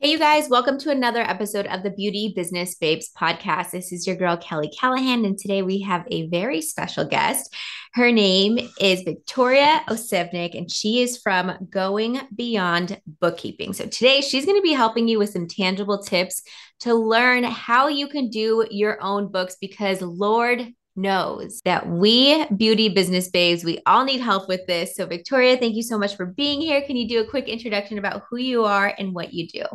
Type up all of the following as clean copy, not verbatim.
Hey, you guys, welcome to another episode of the Beauty Business Babes podcast. This is your girl, Kelly Callaghan, and today we have a very special guest. Her name is Victoria Osevnik, and she is from Going Beyond Bookkeeping. So today she's going to be helping you with some tangible tips to learn how you can do your own books because Lord knows that we beauty business babes, we all need help with this. So Victoria, thank you so much for being here. Can you do a quick introduction about who you are and what you do?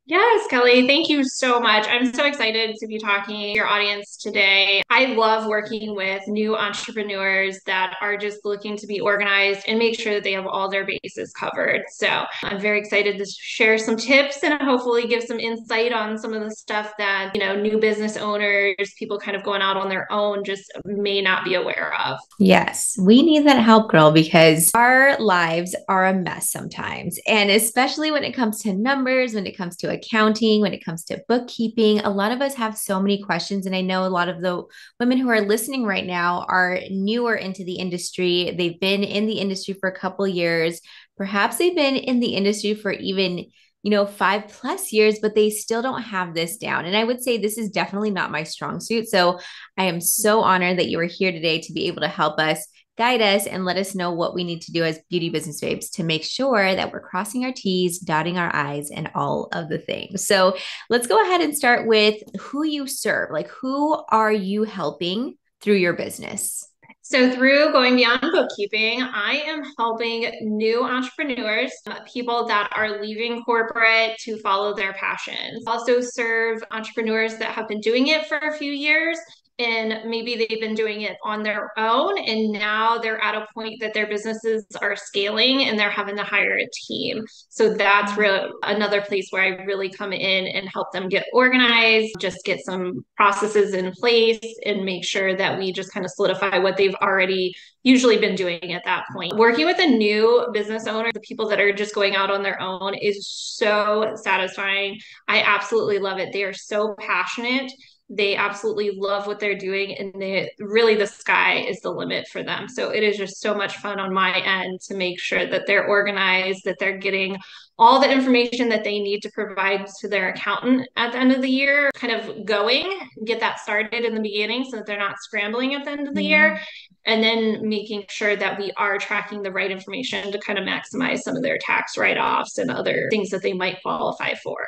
Yes, Kelly, thank you so much. I'm so excited to be talking to your audience today. I love working with new entrepreneurs that are just looking to be organized and make sure that they have all their bases covered. So I'm very excited to share some tips and hopefully give some insight on some of the stuff that, new business owners, people kind of going out on their own just may not be aware of. Yes, we need that help, girl, because our lives are a mess sometimes. And especially when it comes to numbers, when it comes to accounting, when it comes to bookkeeping, a lot of us have so many questions. And I know a lot of the women who are listening right now are newer into the industry. They've been in the industry for a couple years. Perhaps they've been in the industry for even 5+ years, but they still don't have this down. And I would say this is definitely not my strong suit. So I am so honored that you are here today to be able to help us, guide us, and let us know what we need to do as beauty business babes to make sure that we're crossing our T's, dotting our I's, and all of the things. So let's go ahead and start with who you serve. Like, who are you helping through your business? So, through Going Beyond Bookkeeping, I am helping new entrepreneurs, people that are leaving corporate to follow their passions. Also, serve entrepreneurs that have been doing it for a few years and maybe they've been doing it on their own and now they're at a point that their businesses are scaling and they're having to hire a team. So that's really another place where I really come in and help them get organized, just get some processes in place and make sure that we just kind of solidify what they've already usually been doing at that point. Working with a new business owner, the people that are just going out on their own is so satisfying. I absolutely love it. They are so passionate. They absolutely love what they're doing and really the sky is the limit for them. So it is just so much fun on my end to make sure that they're organized, that they're getting all the information that they need to provide to their accountant at the end of the year, kind of going, get that started in the beginning so that they're not scrambling at the end of the Yeah. year. And then making sure that we are tracking the right information to kind of maximize some of their tax write offs and other things that they might qualify for.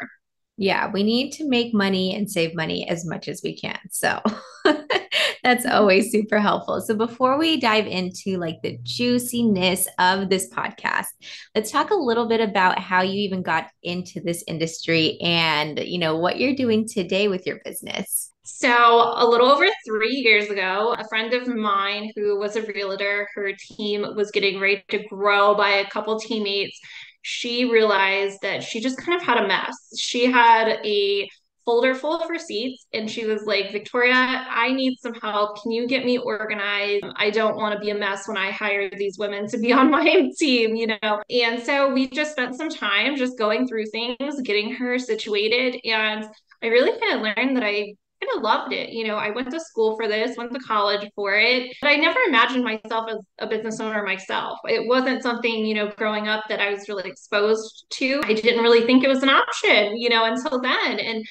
Yeah, we need to make money and save money as much as we can. So that's always super helpful. So before we dive into like the juiciness of this podcast, let's talk a little bit about how you even got into this industry and, what you're doing today with your business. So, a little over 3 years ago, a friend of mine who was a realtor, her team was getting ready to grow by a couple teammates. She realized that she just kind of had a mess. She had a folder full of receipts and she was like, Victoria, I need some help. Can you get me organized? I don't want to be a mess when I hire these women to be on my team. And so we just spent some time just going through things, getting her situated. And I really kind of learned that I kind of loved it. I went to school for this, went to college for it, but I never imagined myself as a business owner myself. It wasn't something, growing up that I was really exposed to. I didn't really think it was an option, until then.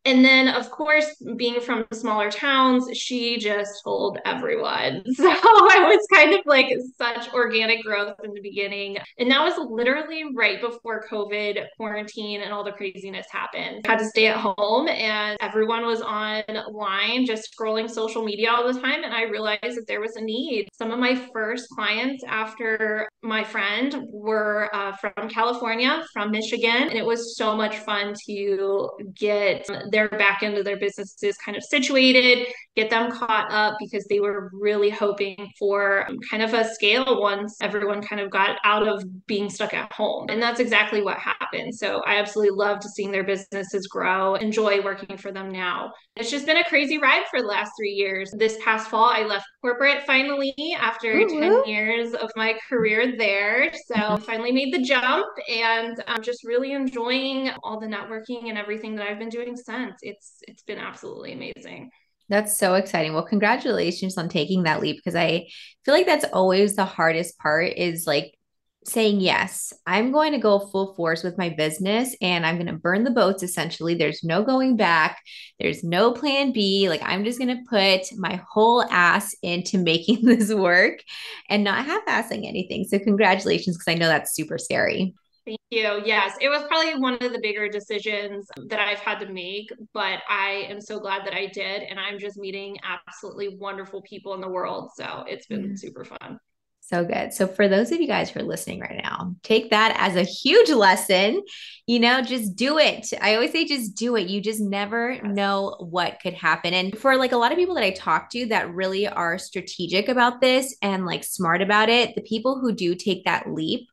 And then, of course, being from smaller towns, she just told everyone. So I was kind of like such organic growth in the beginning. And that was literally right before COVID, quarantine, and all the craziness happened. I had to stay at home, and everyone was online, just scrolling social media all the time. And I realized that there was a need. Some of my first clients after my friend were from California, from Michigan. And it was so much fun to get their back end of their businesses kind of situated, get them caught up because they were really hoping for kind of a scale once everyone kind of got out of being stuck at home. And that's exactly what happened. So I absolutely loved seeing their businesses grow, enjoy working for them now. It's just been a crazy ride for the last 3 years. This past fall, I left corporate finally after Woo 10 woo. years of my career there. So finally made the jump and I'm just really enjoying all the networking and everything that I've been doing since. It's been absolutely amazing. That's so exciting. Well, congratulations on taking that leap because I feel like that's always the hardest part is like saying, yes, I'm going to go full force with my business and I'm going to burn the boats essentially. There's no going back, there's no plan B. Like, I'm just going to put my whole ass into making this work and not half assing anything. So, congratulations, because I know that's super scary. Thank you. Yes, it was probably one of the bigger decisions that I've had to make, but I am so glad that I did. And I'm just meeting absolutely wonderful people in the world. So it's been Yeah. super fun. So good. So, for those of you guys who are listening right now, take that as a huge lesson. Just do it. I always say, just do it. You just never Yes. know what could happen. And for like a lot of people that I talk to that really are strategic about this and like smart about it, the people who do take that leap,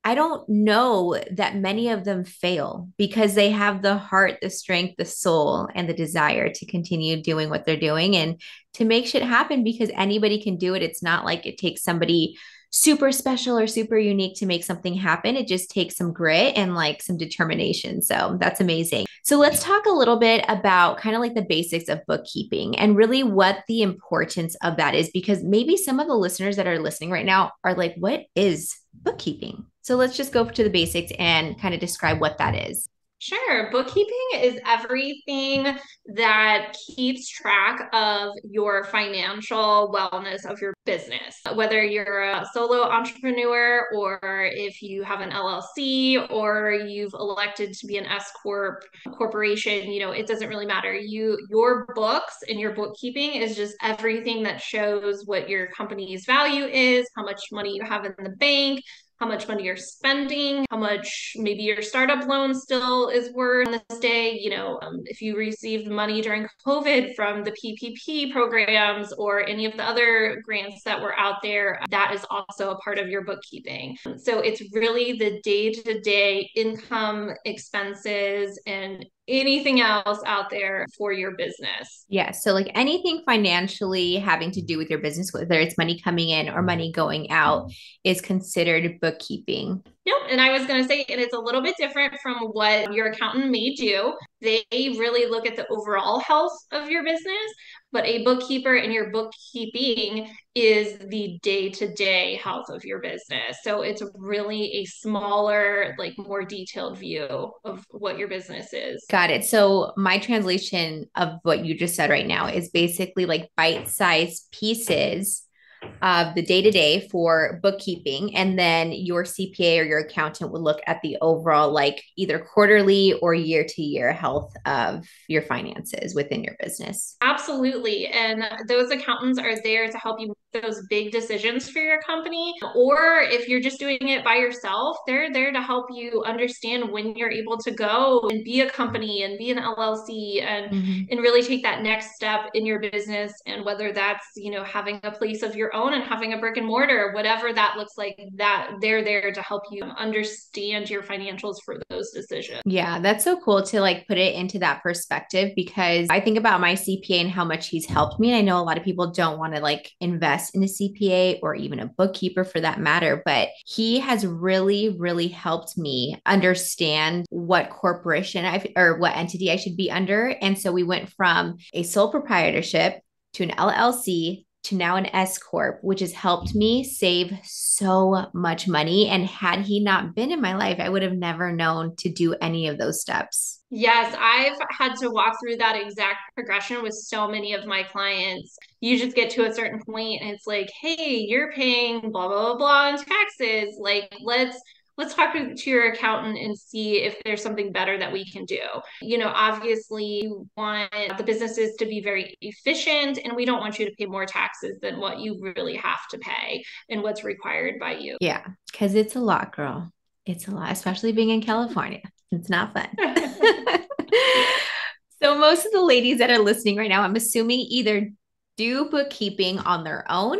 I don't know that many of them fail because they have the heart, the strength, the soul, and the desire to continue doing what they're doing and to make shit happen because anybody can do it. It's not like it takes somebody super special or super unique to make something happen. It just takes some grit and like some determination. So that's amazing. So let's talk a little bit about kind of like the basics of bookkeeping and really what the importance of that is, because maybe some of the listeners that are listening right now are like, what is bookkeeping? So let's just go to the basics and kind of describe what that is. Sure. Bookkeeping is everything that keeps track of your financial wellness of your business. Whether you're a solo entrepreneur or if you have an LLC or you've elected to be an S corp corporation, it doesn't really matter. Your books and your bookkeeping is just everything that shows what your company's value is, how much money you have in the bank, how much money you're spending, how much maybe your startup loan still is worth on this day. If you received money during COVID from the PPP programs or any of the other grants that were out there, that is also a part of your bookkeeping. So it's really the day to day income, expenses, and anything else out there for your business. Yeah. So, like anything financially having to do with your business, whether it's money coming in or money going out, is considered bookkeeping. Nope. And I was going to say, and it's a little bit different from what your accountant may do. They really look at the overall health of your business, but a bookkeeper and your bookkeeping is the day to day health of your business. So it's really a smaller, like more detailed view of what your business is. Got it. So, my translation of what you just said right now is basically like bite sized pieces of the day to day for bookkeeping. And then your CPA or your accountant would look at the overall, like either quarterly or year to year health of your finances within your business. Absolutely. And those accountants are there to help you make those big decisions for your company. Or if you're just doing it by yourself, they're there to help you understand when you're able to go and be a company and be an LLC Mhm. and really take that next step in your business. And whether that's, having a place of your own and having a brick and mortar, whatever that looks like, that they're there to help you understand your financials for those decisions. Yeah, that's so cool to like put it into that perspective because I think about my CPA and how much he's helped me. And I know a lot of people don't want to like invest in a CPA or even a bookkeeper for that matter, but he has really, really helped me understand what corporation or what entity I should be under. And so we went from a sole proprietorship to an LLC to now an S Corp, which has helped me save so much money. And had he not been in my life, I would have never known to do any of those steps. Yes, I've had to walk through that exact progression with so many of my clients. You just get to a certain point and it's like, hey, you're paying blah blah blah blah in taxes. Like, let's talk to your accountant and see if there's something better that we can do. Obviously you want the businesses to be very efficient and we don't want you to pay more taxes than what you really have to pay and what's required by you. Yeah, because it's a lot, girl. It's a lot, especially being in California. It's not fun. Yeah. So, most of the ladies that are listening right now, I'm assuming either do bookkeeping on their own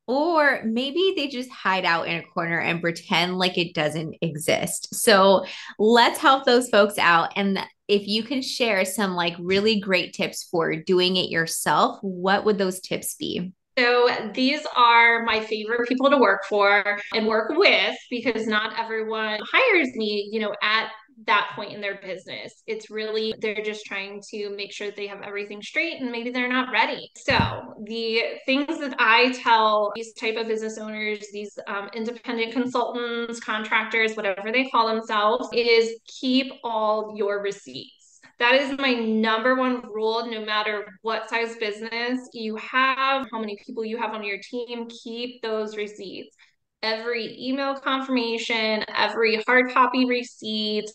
or maybe they just hide out in a corner and pretend like it doesn't exist. So, let's help those folks out. And if you can share some like really great tips for doing it yourself, what would those tips be? So these are my favorite people to work for and work with because not everyone hires me, at that point in their business. It's really, they're just trying to make sure that they have everything straight and maybe they're not ready. So the things that I tell these type of business owners, these independent consultants, contractors, whatever they call themselves, is keep all your receipts. That is my number one rule, no matter what size business you have, how many people you have on your team, keep those receipts. Every email confirmation, every hard copy receipt,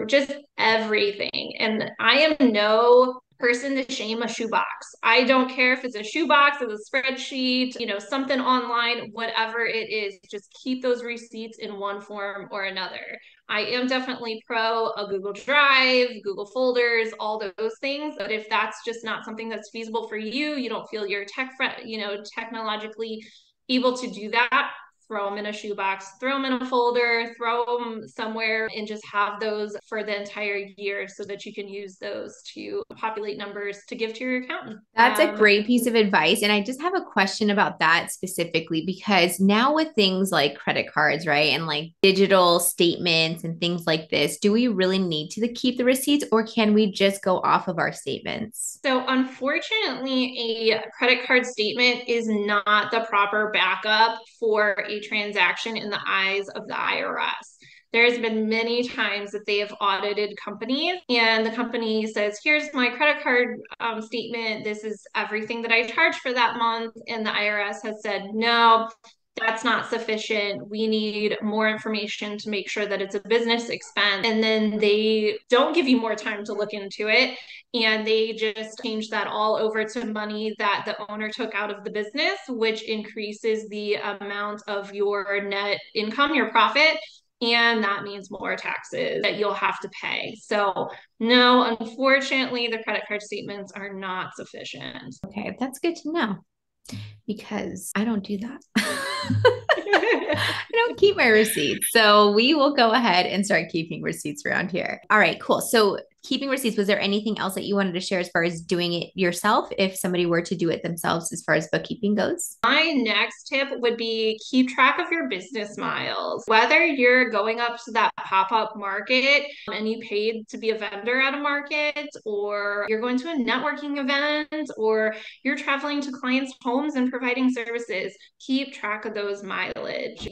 just everything. And I am no person to shame a shoebox. I don't care if it's a shoebox, it's a spreadsheet, something online, whatever it is, just keep those receipts in one form or another. I am definitely pro a Google Drive, Google folders, all those things. But if that's just not something that's feasible for you, you don't feel you're technologically able to do that, throw them in a shoebox, throw them in a folder, throw them somewhere, and just have those for the entire year so that you can use those to populate numbers to give to your accountant. That's a great piece of advice. And I just have a question about that specifically, because now with things like credit cards, right? And like digital statements and things like this, do we really need to keep the receipts, or can we just go off of our statements? So unfortunately, a credit card statement is not the proper backup for a transaction in the eyes of the IRS. There's been many times that they have audited companies and the company says, here's my credit card statement. This is everything that I charged for that month. And the IRS has said, no, that's not sufficient. We need more information to make sure that it's a business expense. And then they don't give you more time to look into it. And they just change that all over to money that the owner took out of the business, which increases the amount of your net income, your profit. And that means more taxes that you'll have to pay. So, no, unfortunately, the credit card statements are not sufficient. Okay, that's good to know, because I don't do that. I don't keep my receipts. So we will go ahead and start keeping receipts around here. All right, cool. So keeping receipts, was there anything else that you wanted to share as far as doing it yourself if somebody were to do it themselves as far as bookkeeping goes? My next tip would be keep track of your business miles. Whether you're going up to that pop-up market and you paid to be a vendor at a market, or you're going to a networking event, or you're traveling to clients' homes and providing services, keep track of those mileage.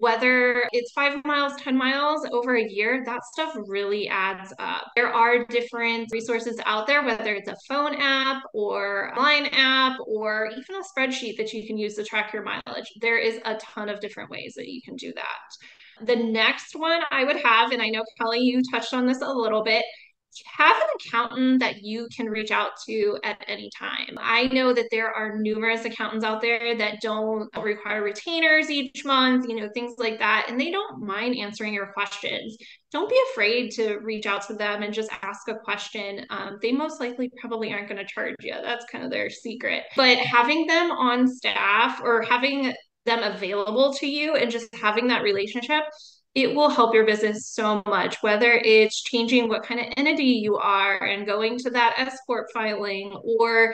Whether it's 5 miles, 10 miles over a year, that stuff really adds up. There are different resources out there, whether it's a phone app or a line app or even a spreadsheet that you can use to track your mileage. There is a ton of different ways that you can do that. The next one I would have, and I know Kelly, you touched on this a little bit, have an accountant that you can reach out to at any time. I know that there are numerous accountants out there that don't require retainers each month, things like that, and they don't mind answering your questions. Don't be afraid to reach out to them and just ask a question. They most likely probably aren't going to charge you. That's kind of their secret. But having them on staff or having them available to you and just having that relationship, it will help your business so much, whether it's changing what kind of entity you are and going to that S corp filing, or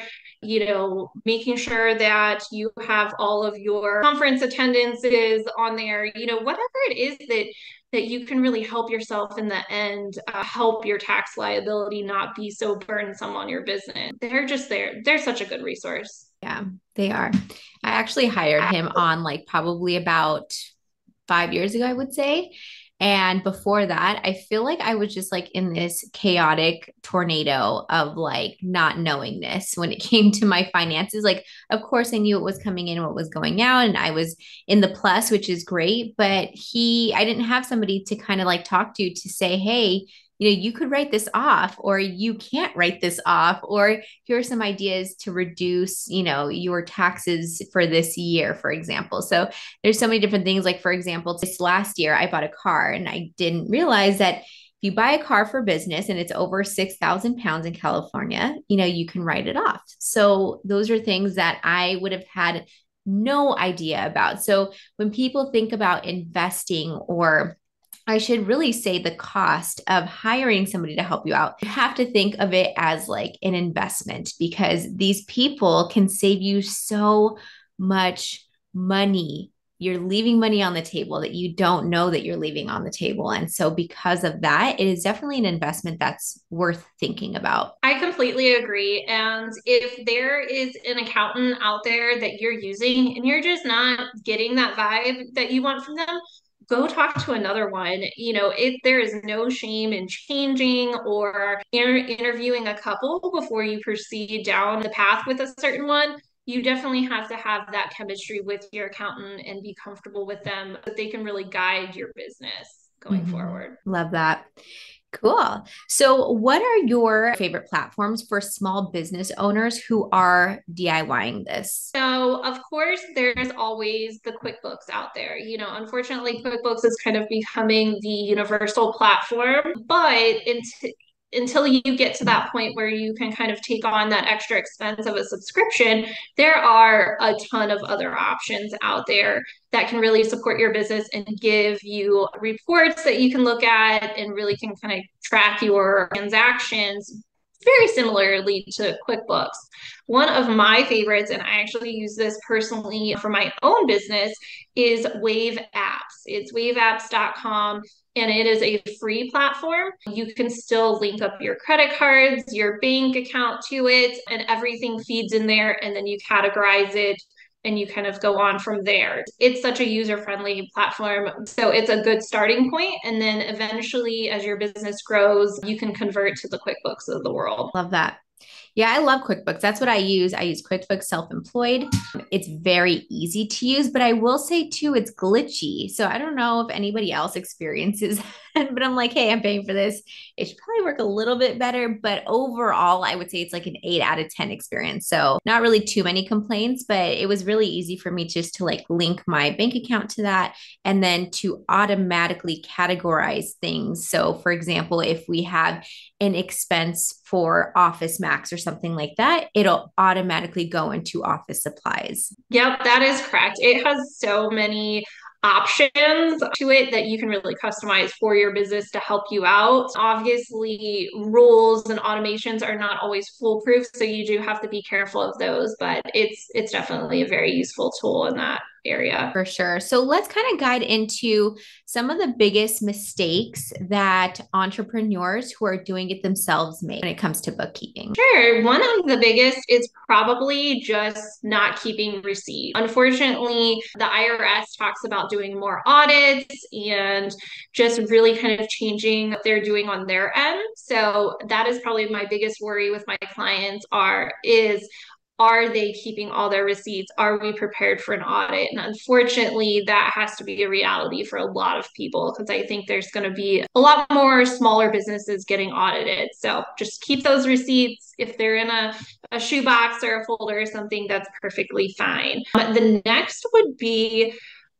making sure that you have all of your conference attendances on there, whatever it is that you can really help yourself in the end, help your tax liability not be so burdensome on your business. They're just there. They're such a good resource. Yeah, they are. I actually hired him on like probably about 5 years ago, I would say. And before that, I feel like I was just like in this chaotic tornado of like not knowingness when it came to my finances. Like, of course, I knew what was coming in, what was going out, and I was in the plus, which is great. But I didn't have somebody to kind of like talk to say, hey, you could write this off, or you can't write this off, or here are some ideas to reduce, your taxes for this year, for example. So there's so many different things. Like, for example, this last year, I bought a car and I didn't realize that if you buy a car for business and it's over 6,000 pounds in California, you can write it off. So those are things that I would have had no idea about. So when people think about investing, or I should really say the cost of hiring somebody to help you out, you have to think of it as like an investment, because these people can save you so much money you're leaving money on the table that you don't know that you're leaving on the table. And so because of that, it is definitely an investment that's worth thinking about. I completely agree. And if there is an accountant out there that you're using and you're just not getting that vibe that you want from them, go talk to another one. There is no shame in changing or interviewing a couple before you proceed down the path with a certain one. You definitely have to have that chemistry with your accountant and be comfortable with them so that they can really guide your business going forward. Love that. Cool. So, what are your favorite platforms for small business owners who are DIYing this? So, of course, there's always the QuickBooks out there. Unfortunately, QuickBooks is kind of becoming the universal platform, but until you get to that point where you can kind of take on that extra expense of a subscription, there are a ton of other options out there that can really support your business and give you reports that you can look at and really can kind of track your transactions very similarly to QuickBooks. One of my favorites, and I actually use this personally for my own business, is Wave Apps. It's waveapps.com and it is a free platform. You can still link up your credit cards, your bank account to it, and everything feeds in there. And then you categorize it and you kind of go on from there. It's such a user-friendly platform. So it's a good starting point. And then eventually, as your business grows, you can convert to the QuickBooks of the world. Love that. Yeah, I love QuickBooks. That's what I use. I use QuickBooks Self-Employed. It's very easy to use, but I will say too, it's glitchy. So I don't know if anybody else experiences that, but I'm like, hey, I'm paying for this. It should probably work a little bit better, but overall, I would say it's like an 8 out of 10 experience. So not really too many complaints, but it was really easy for me just to like link my bank account to that and then to automatically categorize things. So for example, if we have an expense for Office Max or something like that, it'll automatically go into office supplies. Yep, that is correct. It has so many options to it that you can really customize for your business to help you out. Obviously, rules and automations are not always foolproof, so you do have to be careful of those, but it's definitely a very useful tool in that area. For sure. So let's kind of guide into some of the biggest mistakes that entrepreneurs who are doing it themselves make when it comes to bookkeeping. Sure. One of the biggest is probably just not keeping receipts. Unfortunately, the IRS talks about doing more audits and just really kind of changing what they're doing on their end. So that is probably my biggest worry with my clients are they keeping all their receipts? Are we prepared for an audit? And unfortunately, that has to be a reality for a lot of people because I think there's going to be a lot more smaller businesses getting audited. So just keep those receipts. If they're in a shoebox or a folder or something, that's perfectly fine. The next would be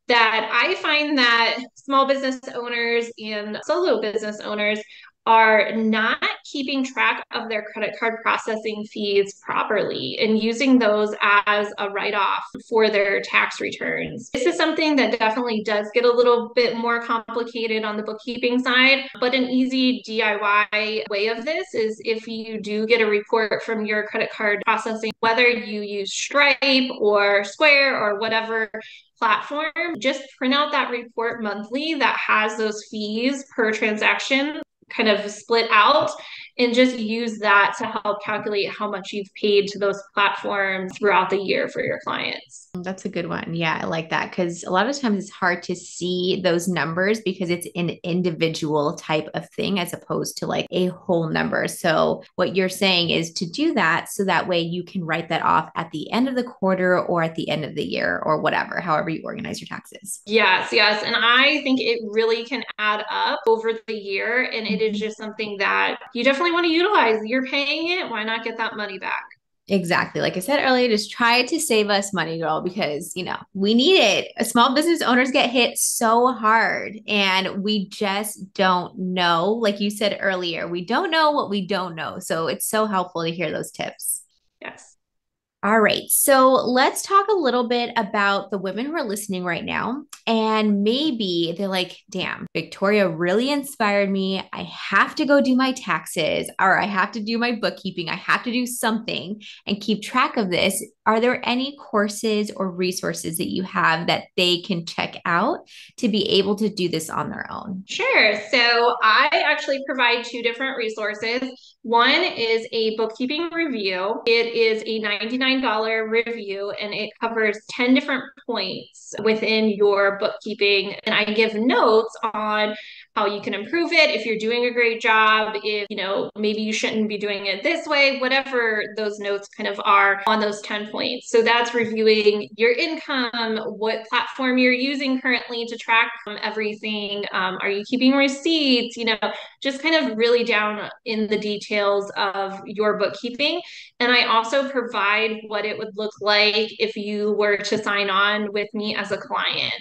that I find that small business owners and solo business owners are not keeping track of their credit card processing fees properly and using those as a write-off for their tax returns. This is something that definitely does get a little bit more complicated on the bookkeeping side, but an easy DIY way of this is if you do get a report from your credit card processing, whether you use Stripe or Square or whatever platform, just print out that report monthly that has those fees per transaction kind of split out and just use that to help calculate how much you've paid to those platforms throughout the year for your clients. That's a good one. Yeah, I like that because a lot of times it's hard to see those numbers because it's an individual type of thing as opposed to like a whole number. So, what you're saying is to do that so that way you can write that off at the end of the quarter or at the end of the year or whatever, however you organize your taxes. Yes, yes. And I think it really can add up over the year. And it is just something that you definitely want to utilize. You're paying it, why not get that money back? Exactly. Like I said earlier, just try to save us money, girl, because, we need it. Small business owners get hit so hard and we just don't know. Like you said earlier, we don't know what we don't know. So it's so helpful to hear those tips. Yes. All right. So let's talk a little bit about the women who are listening right now. And maybe they're like, damn, Victoria really inspired me. I have to go do my taxes, or I have to do my bookkeeping. I have to do something and keep track of this. Are there any courses or resources that you have that they can check out to be able to do this on their own? Sure. So I actually provide two different resources. One is a bookkeeping review. It is a $99 review and it covers 10 different points within your bookkeeping. And I give notes on how you can improve it, if you're doing a great job, if, maybe you shouldn't be doing it this way, whatever those notes kind of are on those 10 points. So that's reviewing your income, what platform you're using currently to track everything. Are you keeping receipts? Just kind of really down in the details of your bookkeeping. And I also provide what it would look like if you were to sign on with me as a client.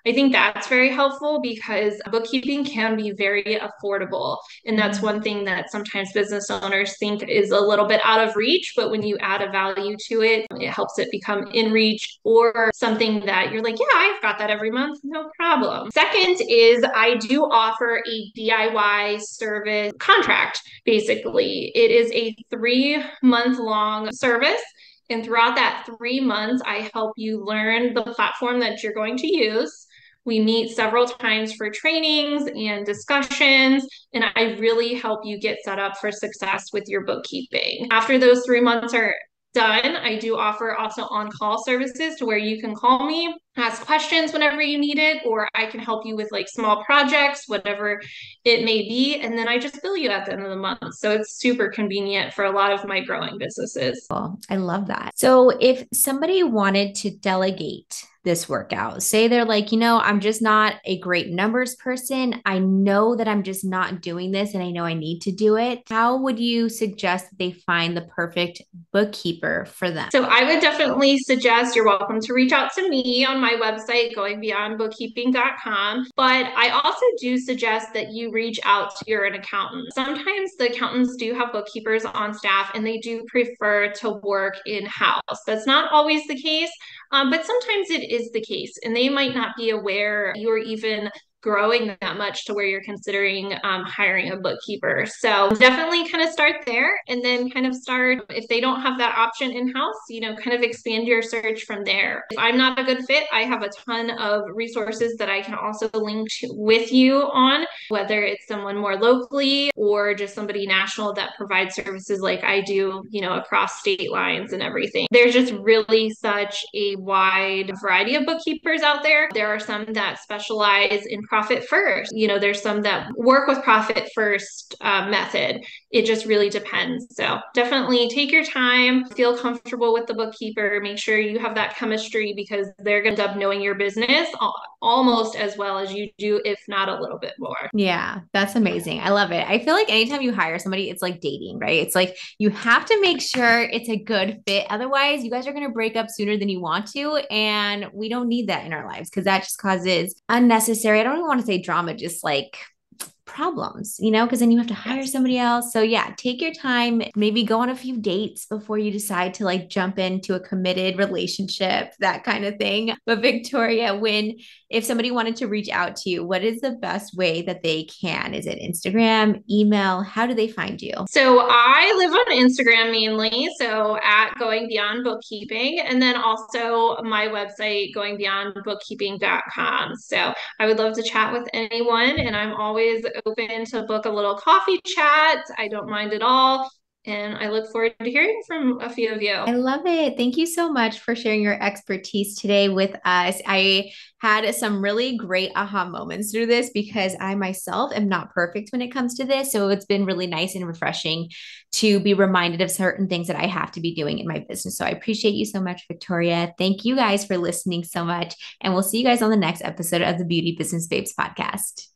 I think that's very helpful because bookkeeping can be very affordable. And that's Mhm. one thing that sometimes business owners think is a little bit out of reach. But when you add a value to it, it helps it become in reach or something that you're like, yeah, I've got that every month, no problem. Second is I do offer a DIY service contract. Basically, it is a 3-month long service. And throughout that 3 months, I help you learn the platform that you're going to use. We meet several times for trainings and discussions, and I really help you get set up for success with your bookkeeping. After those 3 months are done, I do offer also on-call services to where you can call me, ask questions whenever you need it, or I can help you with like small projects, whatever it may be. And then I just bill you at the end of the month. So it's super convenient for a lot of my growing businesses. Cool. I love that. So if somebody wanted to delegate this workout, say they're like, I'm just not a great numbers person. I know that I'm just not doing this and I know I need to do it. How would you suggest that they find the perfect bookkeeper for them? So I would definitely suggest you're welcome to reach out to me on my website, goingbeyondbookkeeping.com. But I also do suggest that you reach out to your accountant. Sometimes the accountants do have bookkeepers on staff and they do prefer to work in-house. That's not always the case, but sometimes it is the case. And they might not be aware you're even growing that much to where you're considering hiring a bookkeeper. So definitely kind of start there and then kind of start, if they don't have that option in-house, kind of expand your search from there. If I'm not a good fit, I have a ton of resources that I can also link with you on, whether it's someone more locally or just somebody national that provides services like I do, across state lines and everything. There's just really such a wide variety of bookkeepers out there. There are some that specialize in profit first. There's some that work with profit first method. It just really depends. So definitely take your time, feel comfortable with the bookkeeper, make sure you have that chemistry because they're going to end up knowing your business almost as well as you do, if not a little bit more. Yeah, that's amazing. I love it. I feel like anytime you hire somebody, it's like dating, right? It's like you have to make sure it's a good fit. Otherwise, you guys are going to break up sooner than you want to. And we don't need that in our lives because that just causes unnecessary, I don't even want to say drama, just like problems, because then you have to hire Yes. somebody else. So yeah, take your time, maybe go on a few dates before you decide to like jump into a committed relationship, that kind of thing. But Victoria, if somebody wanted to reach out to you, what is the best way that they can? Is it Instagram, email? How do they find you? So I live on Instagram mainly, so at Going Beyond Bookkeeping, and then also my website, goingbeyondbookkeeping.com. So I would love to chat with anyone, and I'm always open to book a little coffee chat. I don't mind at all. And I look forward to hearing from a few of you. I love it. Thank you so much for sharing your expertise today with us. I had some really great aha moments through this because I myself am not perfect when it comes to this. So it's been really nice and refreshing to be reminded of certain things that I have to be doing in my business. So I appreciate you so much, Victoria. Thank you guys for listening so much. And we'll see you guys on the next episode of the Beauty Business Babes podcast.